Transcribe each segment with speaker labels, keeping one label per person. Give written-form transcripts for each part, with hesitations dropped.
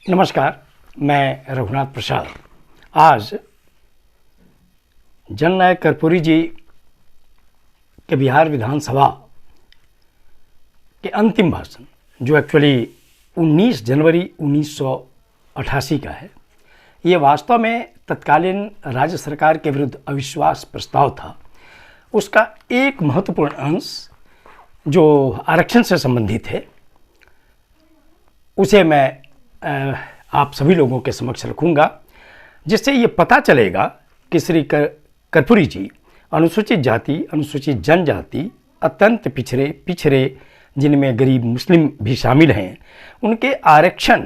Speaker 1: नमस्कार, मैं रघुनाथ प्रसाद। आज जननायक कर्पूरी जी के बिहार विधानसभा के अंतिम भाषण, जो एक्चुअली 19 जनवरी 1988 का है, ये वास्तव में तत्कालीन राज्य सरकार के विरुद्ध अविश्वास प्रस्ताव था। उसका एक महत्वपूर्ण अंश जो आरक्षण से संबंधित है, उसे मैं आप सभी लोगों के समक्ष रखूंगा, जिससे ये पता चलेगा कि श्री कर्पूरी जी अनुसूचित जाति, अनुसूचित जनजाति, अत्यंत पिछड़े जिनमें गरीब मुस्लिम भी शामिल हैं, उनके आरक्षण,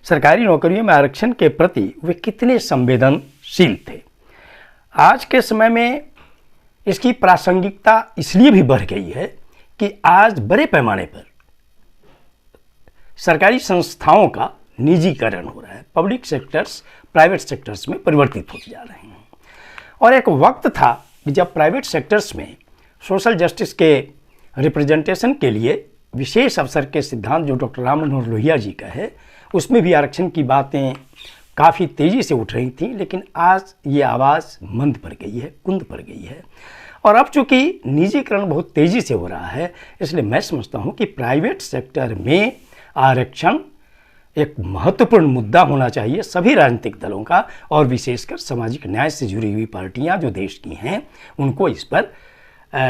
Speaker 1: सरकारी नौकरियों में आरक्षण के प्रति वे कितने संवेदनशील थे। आज के समय में इसकी प्रासंगिकता इसलिए भी बढ़ गई है कि आज बड़े पैमाने पर सरकारी संस्थाओं का निजीकरण हो रहा है। पब्लिक सेक्टर्स प्राइवेट सेक्टर्स में परिवर्तित होते जा रहे हैं। और एक वक्त था कि जब प्राइवेट सेक्टर्स में सोशल जस्टिस के रिप्रेजेंटेशन के लिए विशेष अवसर के सिद्धांत, जो डॉक्टर राम मनोहर लोहिया जी का है, उसमें भी आरक्षण की बातें काफ़ी तेज़ी से उठ रही थी। लेकिन आज ये आवाज़ मंद पड़ गई है, कुंद पड़ गई है। और अब चूँकि निजीकरण बहुत तेज़ी से हो रहा है, इसलिए मैं समझता हूँ कि प्राइवेट सेक्टर में आरक्षण एक महत्वपूर्ण मुद्दा होना चाहिए सभी राजनीतिक दलों का, और विशेषकर सामाजिक न्याय से जुड़ी हुई पार्टियां जो देश की हैं, उनको इस पर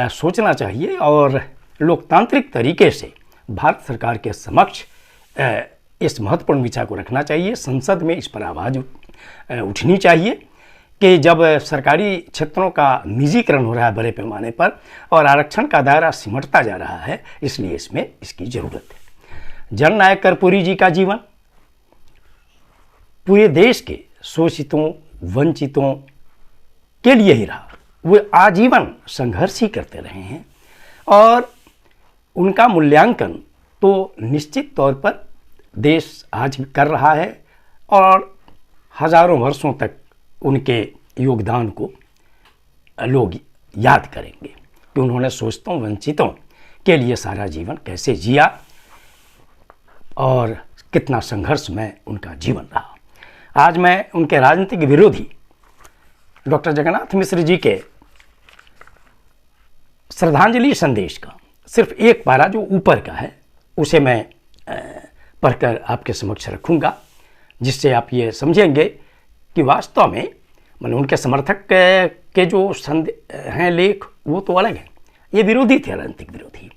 Speaker 1: सोचना चाहिए और लोकतांत्रिक तरीके से भारत सरकार के समक्ष इस महत्वपूर्ण विचार को रखना चाहिए। संसद में इस पर आवाज़ उठनी चाहिए कि जब सरकारी क्षेत्रों का निजीकरण हो रहा है बड़े पैमाने पर और आरक्षण का दायरा सिमटता जा रहा है, इसलिए इसमें इसकी ज़रूरत है। जननायक कर्पूरी जी का जीवन पूरे देश के शोषितों, वंचितों के लिए ही रहा। वे आजीवन संघर्ष ही करते रहे हैं और उनका मूल्यांकन तो निश्चित तौर पर देश आज भी कर रहा है और हजारों वर्षों तक उनके योगदान को लोग याद करेंगे कि उन्होंने शोषितों, वंचितों के लिए सारा जीवन कैसे जिया और कितना संघर्षमय उनका जीवन रहा। आज मैं उनके राजनीतिक विरोधी डॉक्टर जगन्नाथ मिश्र जी के श्रद्धांजलि संदेश का सिर्फ एक पारा जो ऊपर का है, उसे मैं पढ़कर आपके समक्ष रखूंगा, जिससे आप ये समझेंगे कि वास्तव में मैंने उनके समर्थक के जो हैं लेख, वो तो अलग हैं, ये विरोधी थे, राजनीतिक विरोधी,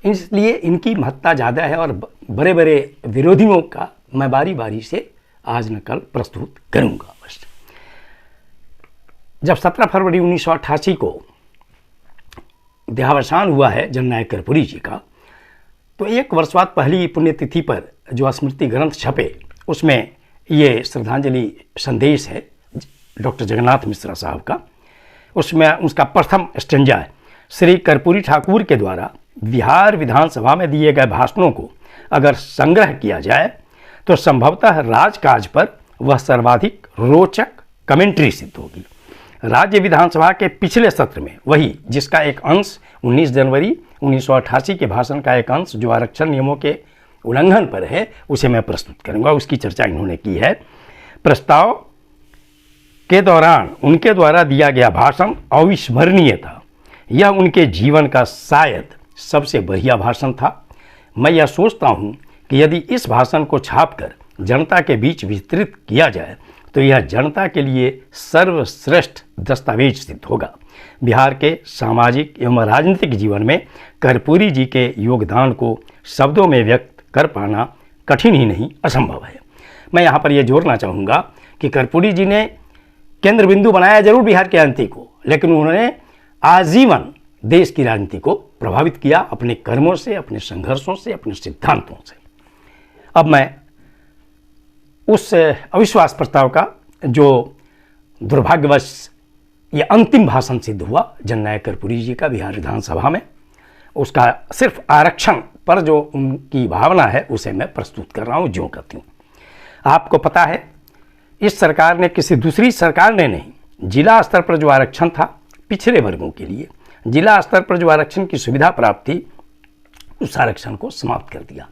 Speaker 1: इसलिए इनकी महत्ता ज़्यादा है और बड़े बड़े विरोधियों का मैं बारी बारी से आज न कल प्रस्तुत करूंगा। बस जब 17 फरवरी 1988 को देहावसान हुआ है जननायक कर्पूरी जी का, तो एक वर्ष बाद पहली पुण्यतिथि पर जो स्मृति ग्रंथ छपे, उसमें ये श्रद्धांजलि संदेश है डॉक्टर जगन्नाथ मिश्रा साहब का। उसमें उसका प्रथम स्टेंजा है, श्री कर्पूरी ठाकुर के द्वारा बिहार विधानसभा में दिए गए भाषणों को अगर संग्रह किया जाए तो संभवतः राजकाज पर वह सर्वाधिक रोचक कमेंट्री सिद्ध होगी। राज्य विधानसभा के पिछले सत्र में वही, जिसका एक अंश 19 जनवरी 1988 के भाषण का एक अंश जो आरक्षण नियमों के उल्लंघन पर है, उसे मैं प्रस्तुत करूंगा। उसकी चर्चा इन्होंने की है। प्रस्ताव के दौरान उनके द्वारा दिया गया भाषण अविस्मरणीय था। यह उनके जीवन का शायद सबसे बढ़िया भाषण था। मैं यह सोचता हूँ कि यदि इस भाषण को छापकर जनता के बीच विस्तृत किया जाए तो यह जनता के लिए सर्वश्रेष्ठ दस्तावेज सिद्ध होगा। बिहार के सामाजिक एवं राजनीतिक जीवन में कर्पूरी जी के योगदान को शब्दों में व्यक्त कर पाना कठिन ही नहीं, असंभव है। मैं यहाँ पर यह जोड़ना चाहूँगा कि कर्पूरी जी ने केंद्र बिंदु बनाया जरूर बिहार की राजनीति को, लेकिन उन्होंने आजीवन देश की राजनीति को प्रभावित किया अपने कर्मों से, अपने संघर्षों से, अपने सिद्धांतों से। अब मैं उस अविश्वास प्रस्ताव का जो दुर्भाग्यवश ये अंतिम भाषण सिद्ध हुआ जननायक कर्पूरी जी का बिहार विधानसभा में, उसका सिर्फ आरक्षण पर जो उनकी भावना है उसे मैं प्रस्तुत कर रहा हूँ, ज्यों करती हूँ। आपको पता है, इस सरकार ने, किसी दूसरी सरकार ने नहीं, जिला स्तर पर जो आरक्षण था पिछड़े वर्गों के लिए, जिला स्तर पर जो आरक्षण की सुविधा प्राप्त थी, उस आरक्षण को समाप्त कर दिया।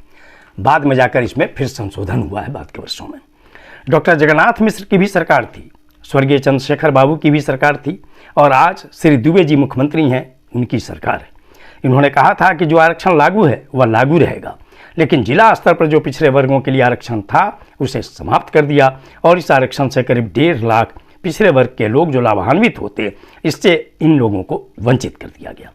Speaker 1: बाद में जाकर इसमें फिर संशोधन हुआ है बाद के वर्षों में। डॉक्टर जगन्नाथ मिश्र की भी सरकार थी, स्वर्गीय चंद्रशेखर बाबू की भी सरकार थी, और आज श्री दुबे जी मुख्यमंत्री हैं, उनकी सरकार है। इन्होंने कहा था कि जो आरक्षण लागू है वह लागू रहेगा, लेकिन जिला स्तर पर जो पिछड़े वर्गों के लिए आरक्षण था उसे समाप्त कर दिया, और इस आरक्षण से करीब 1.5 लाख पिछड़े वर्ग के लोग जो लाभान्वित होते, इससे इन लोगों को वंचित कर दिया गया।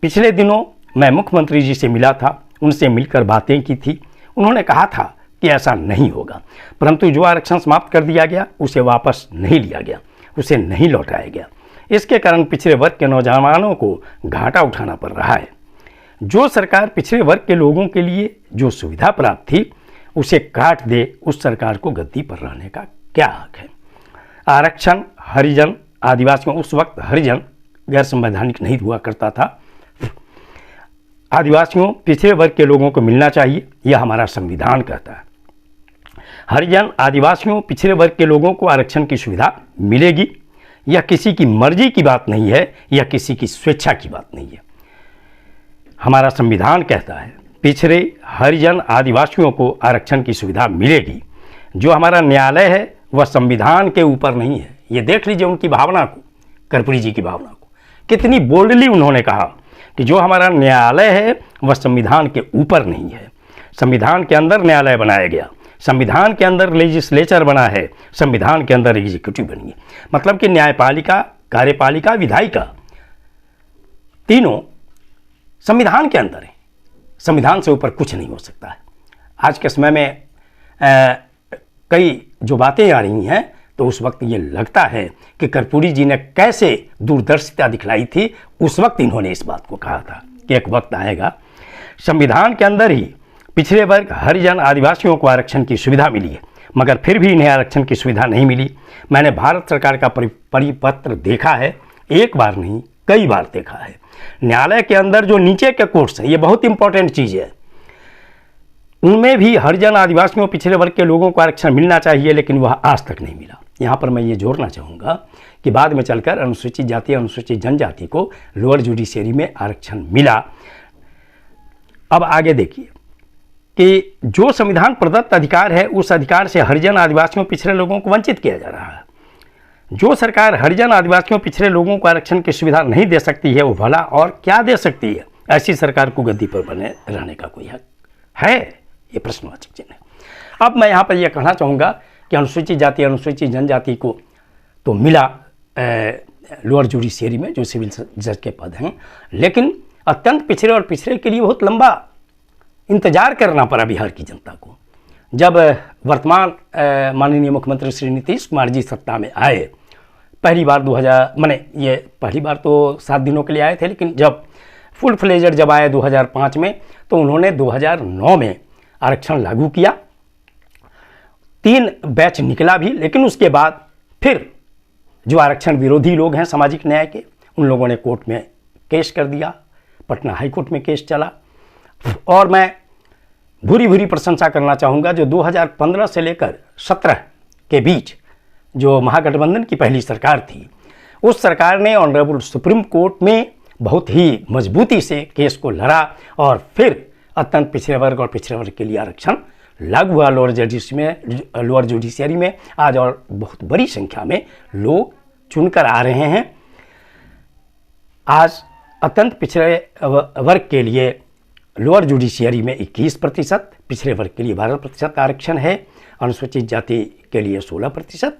Speaker 1: पिछले दिनों मैं मुख्यमंत्री जी से मिला था, उनसे मिलकर बातें की थी। उन्होंने कहा था कि ऐसा नहीं होगा, परंतु जो आरक्षण समाप्त कर दिया गया उसे वापस नहीं लिया गया, उसे नहीं लौटाया गया। इसके कारण पिछड़े वर्ग के नौजवानों को घाटा उठाना पड़ रहा है। जो सरकार पिछड़े वर्ग के लोगों के लिए जो सुविधा प्राप्त थी उसे काट दे, उस सरकार को गद्दी पर रहने का क्या हक है। आरक्षण हरिजन आदिवासियों, उस वक्त हरिजन गैर संवैधानिक नहीं हुआ करता था। आदिवासियों पिछड़े वर्ग के लोगों को मिलना चाहिए, यह हमारा संविधान कहता है। हरिजन आदिवासियों पिछड़े वर्ग के लोगों को आरक्षण की सुविधा मिलेगी। यह किसी की मर्जी की बात नहीं है, यह किसी की स्वेच्छा की बात नहीं है। हमारा संविधान कहता है पिछड़े हरिजन आदिवासियों को आरक्षण की सुविधा मिलेगी। जो हमारा न्यायालय है वह संविधान के ऊपर नहीं है। ये देख लीजिए उनकी भावना को, कर्पूरी जी की भावना को, कितनी बोल्डली उन्होंने कहा कि जो हमारा न्यायालय है वह संविधान के ऊपर नहीं है। संविधान के अंदर न्यायालय बनाया गया, संविधान के अंदर लेजिस्लेचर बना है, संविधान के अंदर एग्जीक्यूटिव बनी है। मतलब कि न्यायपालिका, कार्यपालिका, विधायिका तीनों संविधान के अंदर है। संविधान से ऊपर कुछ नहीं हो सकता है। आज के समय में कई जो बातें आ रही हैं तो उस वक्त ये लगता है कि कर्पूरी जी ने कैसे दूरदर्शिता दिखलाई थी। उस वक्त इन्होंने इस बात को कहा था कि एक वक्त आएगा संविधान के अंदर ही पिछड़े वर्ग हरिजन आदिवासियों को आरक्षण की सुविधा मिली है, मगर फिर भी इन्हें आरक्षण की सुविधा नहीं मिली। मैंने भारत सरकार का परिपत्र देखा है, एक बार नहीं कई बार देखा है। न्यायालय के अंदर जो नीचे के कोर्ट्स हैं, ये बहुत इंपॉर्टेंट चीज़ है, उनमें भी हरिजन आदिवासियों पिछड़े वर्ग के लोगों को आरक्षण मिलना चाहिए, लेकिन वह आज तक नहीं मिला। यहाँ पर मैं ये जोड़ना चाहूँगा कि बाद में चलकर अनुसूचित जाति अनुसूचित जनजाति को लोअर जुडिशियरी में आरक्षण मिला। अब आगे देखिए कि जो संविधान प्रदत्त अधिकार है उस अधिकार से हरिजन आदिवासियों पिछड़े लोगों को वंचित किया जा रहा है। जो सरकार हरिजन आदिवासियों पिछड़े लोगों को आरक्षण की सुविधा नहीं दे सकती है वो भला और क्या दे सकती है। ऐसी सरकार को गद्दी पर बने रहने का कोई हक है, ये प्रश्नवाचक चिन्ह है। अब मैं यहाँ पर यह कहना चाहूँगा कि अनुसूचित जाति अनुसूचित जनजाति को तो मिला लोअर जुडिशियरी में जो सिविल जज के पद हैं, लेकिन अत्यंत पिछड़े और पिछड़े के लिए बहुत लंबा इंतजार करना पड़ा बिहार की जनता को। जब वर्तमान माननीय मुख्यमंत्री श्री नीतीश कुमार जी सत्ता में आए, पहली बार 2000 ये पहली बार तो 7 दिनों के लिए आए थे, लेकिन जब फुल फ्लेजर जब आए 2005 में तो उन्होंने 2009 में आरक्षण लागू किया। 3 बैच निकला भी, लेकिन उसके बाद फिर जो आरक्षण विरोधी लोग हैं सामाजिक न्याय के, उन लोगों ने कोर्ट में केस कर दिया, पटना हाई कोर्ट में केस चला। और मैं भूरी भूरी प्रशंसा करना चाहूँगा जो 2015 से लेकर 17 के बीच जो महागठबंधन की पहली सरकार थी, उस सरकार ने ऑनरेबल सुप्रीम कोर्ट में बहुत ही मजबूती से केस को लड़ा और फिर अत्यंत पिछड़े वर्ग और पिछड़े वर्ग के लिए आरक्षण लागू हुआ लोअर जुडिशियरी में। आज और बहुत बड़ी संख्या में लोग चुनकर आ रहे हैं। आज अत्यंत पिछड़े वर्ग के लिए लोअर जुडिशियरी में 21%, पिछड़े वर्ग के लिए 12% आरक्षण है, अनुसूचित जाति के लिए 16%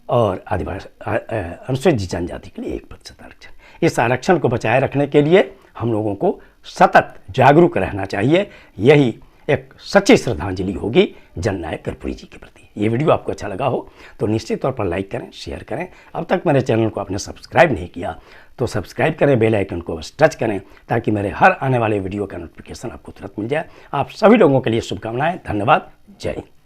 Speaker 1: और अनुसूचित जनजाति के लिए 1% आरक्षण। इस आरक्षण को बचाए रखने के लिए हम लोगों को सतत जागरूक रहना चाहिए। यही एक सच्ची श्रद्धांजलि होगी जननायक कर्पूरी जी के प्रति। ये वीडियो आपको अच्छा लगा हो तो निश्चित तौर पर लाइक करें, शेयर करें। अब तक मेरे चैनल को आपने सब्सक्राइब नहीं किया तो सब्सक्राइब करें, बेल आइकन को बस टच करें ताकि मेरे हर आने वाले वीडियो का नोटिफिकेशन आपको तुरंत मिल जाए। आप सभी लोगों के लिए शुभकामनाएं। धन्यवाद। जय हिंद।